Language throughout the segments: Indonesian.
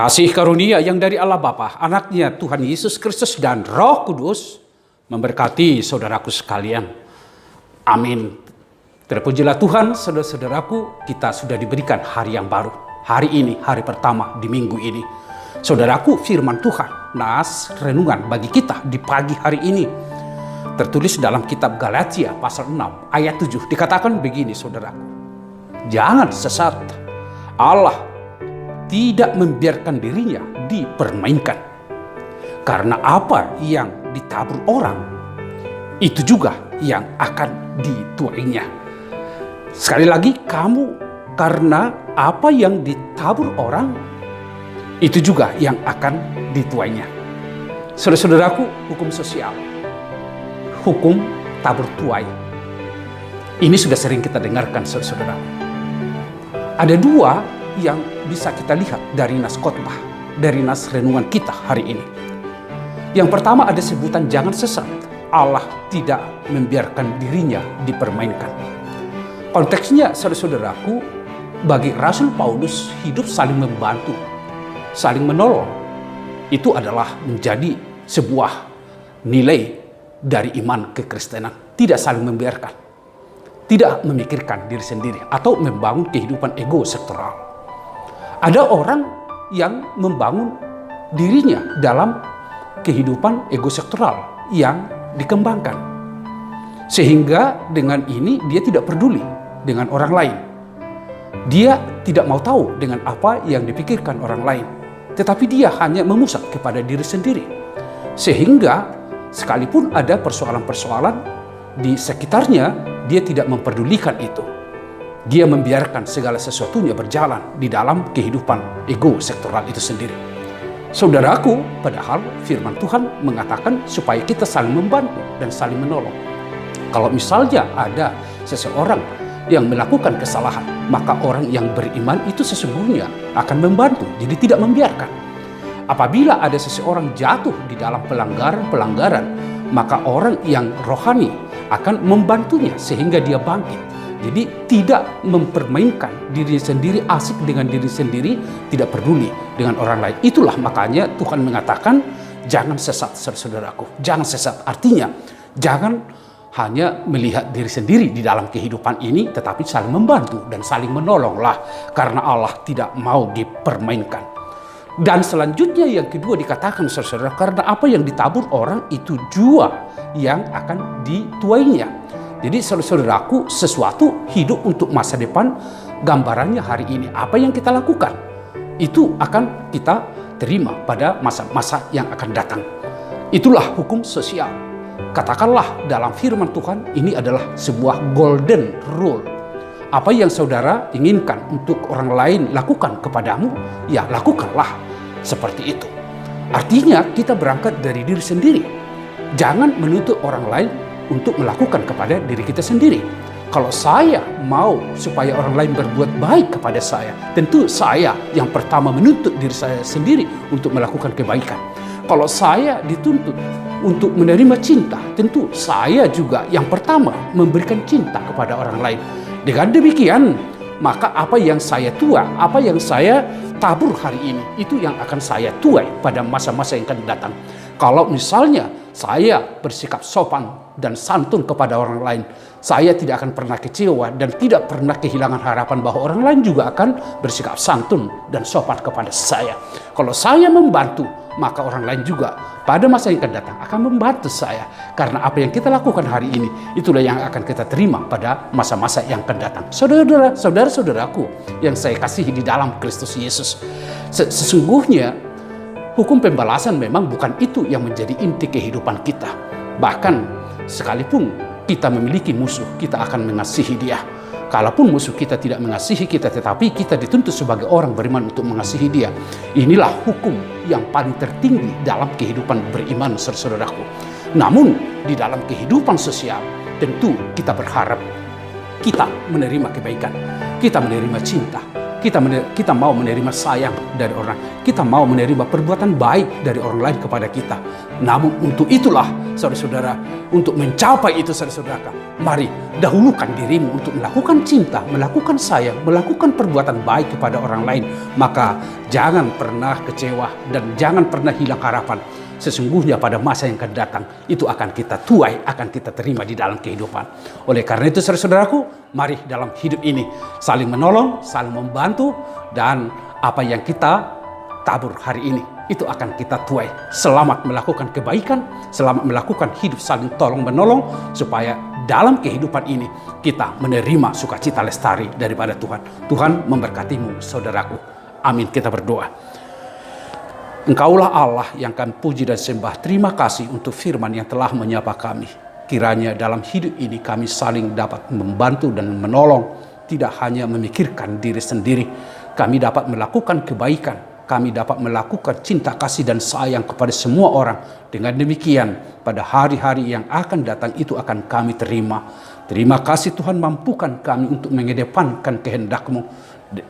Kasih karunia yang dari Allah Bapa, anaknya Tuhan Yesus Kristus dan Roh Kudus memberkati saudaraku sekalian. Amin. Terpujilah Tuhan, saudara-saudaraku, kita sudah diberikan hari yang baru. Hari ini, hari pertama di minggu ini. Saudaraku, firman Tuhan, nas renungan bagi kita di pagi hari ini. Tertulis dalam kitab Galatia pasal 6 ayat 7. Dikatakan begini, saudaraku. Jangan sesat. Allah tidak membiarkan dirinya dipermainkan. Karena apa yang ditabur orang, itu juga yang akan dituainya. Sekali lagi, karena apa yang ditabur orang, itu juga yang akan dituainya. Saudara-saudaraku, hukum sosial, hukum tabur tuai, ini sudah sering kita dengarkan, saudara-saudaraku. Ada dua yang bisa kita lihat dari nas khotbah, dari nas renungan kita hari ini. Yang pertama ada sebutan jangan sesat. Allah tidak membiarkan dirinya dipermainkan. Konteksnya, saudara-saudaraku, bagi Rasul Paulus hidup saling membantu, saling menolong. Itu adalah menjadi sebuah nilai dari iman kekristenan. Tidak saling membiarkan, tidak memikirkan diri sendiri atau membangun kehidupan ego sektoral. Ada orang yang membangun dirinya dalam kehidupan ego sektoral yang dikembangkan. Sehingga dengan ini dia tidak peduli dengan orang lain. Dia tidak mau tahu dengan apa yang dipikirkan orang lain. Tetapi dia hanya memusat kepada diri sendiri. Sehingga sekalipun ada persoalan-persoalan di sekitarnya, dia tidak memperdulikan itu. Dia membiarkan segala sesuatunya berjalan di dalam kehidupan ego sektoral itu sendiri. Saudaraku, padahal firman Tuhan mengatakan supaya kita saling membantu dan saling menolong. Kalau misalnya ada seseorang yang melakukan kesalahan, maka orang yang beriman itu sesungguhnya akan membantu, jadi tidak membiarkan. Apabila ada seseorang jatuh di dalam pelanggaran, maka orang yang rohani akan membantunya sehingga dia bangkit. Jadi tidak mempermainkan diri sendiri, asik dengan diri sendiri, tidak peduli dengan orang lain. Itulah makanya Tuhan mengatakan jangan sesat, saudaraku. Jangan sesat. Artinya jangan hanya melihat diri sendiri di dalam kehidupan ini, tetapi saling membantu dan saling menolonglah. Karena Allah tidak mau dipermainkan. Dan selanjutnya yang kedua dikatakan, saudara, karena apa yang ditabur orang itu juga yang akan dituainya. Jadi saudaraku, sesuatu hidup untuk masa depan, gambarannya hari ini. Apa yang kita lakukan, itu akan kita terima pada masa-masa yang akan datang. Itulah hukum sosial. Katakanlah dalam firman Tuhan, ini adalah sebuah golden rule. Apa yang saudara inginkan untuk orang lain lakukan kepadamu, ya lakukanlah seperti itu. Artinya kita berangkat dari diri sendiri. Jangan menuntut orang lain untuk melakukan kepada diri kita sendiri. Kalau saya mau supaya orang lain berbuat baik kepada saya, tentu saya yang pertama menuntut diri saya sendiri untuk melakukan kebaikan. Kalau saya dituntut untuk menerima cinta, tentu saya juga yang pertama memberikan cinta kepada orang lain. Dengan demikian, maka apa yang saya apa yang saya tabur hari ini, itu yang akan saya tuai pada masa-masa yang akan datang. Kalau misalnya saya bersikap sopan dan santun kepada orang lain, saya tidak akan pernah kecewa dan tidak pernah kehilangan harapan bahwa orang lain juga akan bersikap santun dan sopan kepada saya. Kalau saya membantu, maka orang lain juga pada masa yang akan datang akan membantu saya. Karena apa yang kita lakukan hari ini, itulah yang akan kita terima pada masa-masa yang akan datang. Saudara-saudaraku yang saya kasihi di dalam Kristus Yesus, sesungguhnya hukum pembalasan memang bukan itu yang menjadi inti kehidupan kita. Bahkan sekalipun kita memiliki musuh, kita akan mengasihi dia. Kalaupun musuh kita tidak mengasihi kita, tetapi kita dituntut sebagai orang beriman untuk mengasihi dia. Inilah hukum yang paling tertinggi dalam kehidupan beriman, saudaraku. Namun di dalam kehidupan sosial, tentu kita berharap kita menerima kebaikan, kita menerima cinta, kita mau menerima sayang dari orang, kita mau menerima perbuatan baik dari orang lain kepada kita. Namun untuk itulah saudara-saudara, untuk mencapai itu saudara-saudara, mari dahulukan dirimu untuk melakukan cinta, melakukan sayang, melakukan perbuatan baik kepada orang lain. Maka jangan pernah kecewa dan jangan pernah hilang harapan. Sesungguhnya pada masa yang akan datang itu akan kita tuai, akan kita terima di dalam kehidupan. Oleh karena itu saudara-saudaraku, mari dalam hidup ini saling menolong, saling membantu, dan apa yang kita tabur hari ini itu akan kita tuai. Selamat melakukan kebaikan, selamat melakukan hidup saling tolong menolong, supaya dalam kehidupan ini kita menerima sukacita lestari daripada Tuhan. Tuhan memberkatimu saudaraku. Amin. Kita berdoa. Engkaulah Allah yang kami puji dan sembah. Terima kasih untuk firman yang telah menyapa kami. Kiranya dalam hidup ini kami saling dapat membantu dan menolong, tidak hanya memikirkan diri sendiri. Kami dapat melakukan kebaikan, kami dapat melakukan cinta kasih dan sayang kepada semua orang. Dengan demikian pada hari-hari yang akan datang itu akan kami terima. Terima kasih Tuhan, mampukan kami untuk mengedepankan kehendak-Mu,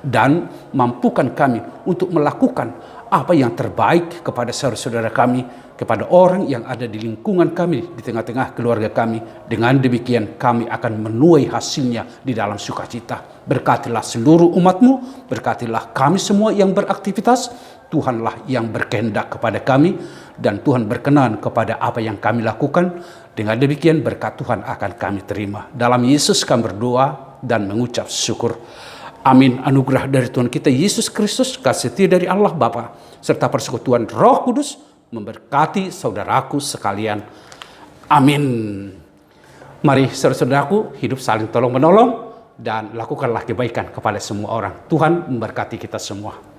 dan mampukan kami untuk melakukan apa yang terbaik kepada saudara-saudara kami, kepada orang yang ada di lingkungan kami, di tengah-tengah keluarga kami. Dengan demikian kami akan menuai hasilnya di dalam sukacita. Berkatilah seluruh umat-Mu, berkatilah kami semua yang beraktivitas. Tuhanlah yang berkehendak kepada kami, dan Tuhan berkenan kepada apa yang kami lakukan. Dengan demikian berkat Tuhan akan kami terima. Dalam Yesus kami berdoa dan mengucap syukur. Amin. Anugerah dari Tuhan kita Yesus Kristus, kasih setia dari Allah Bapa, serta persekutuan Roh Kudus memberkati saudaraku sekalian. Amin. Mari saudara-saudaraku hidup saling tolong menolong dan lakukanlah kebaikan kepada semua orang. Tuhan memberkati kita semua.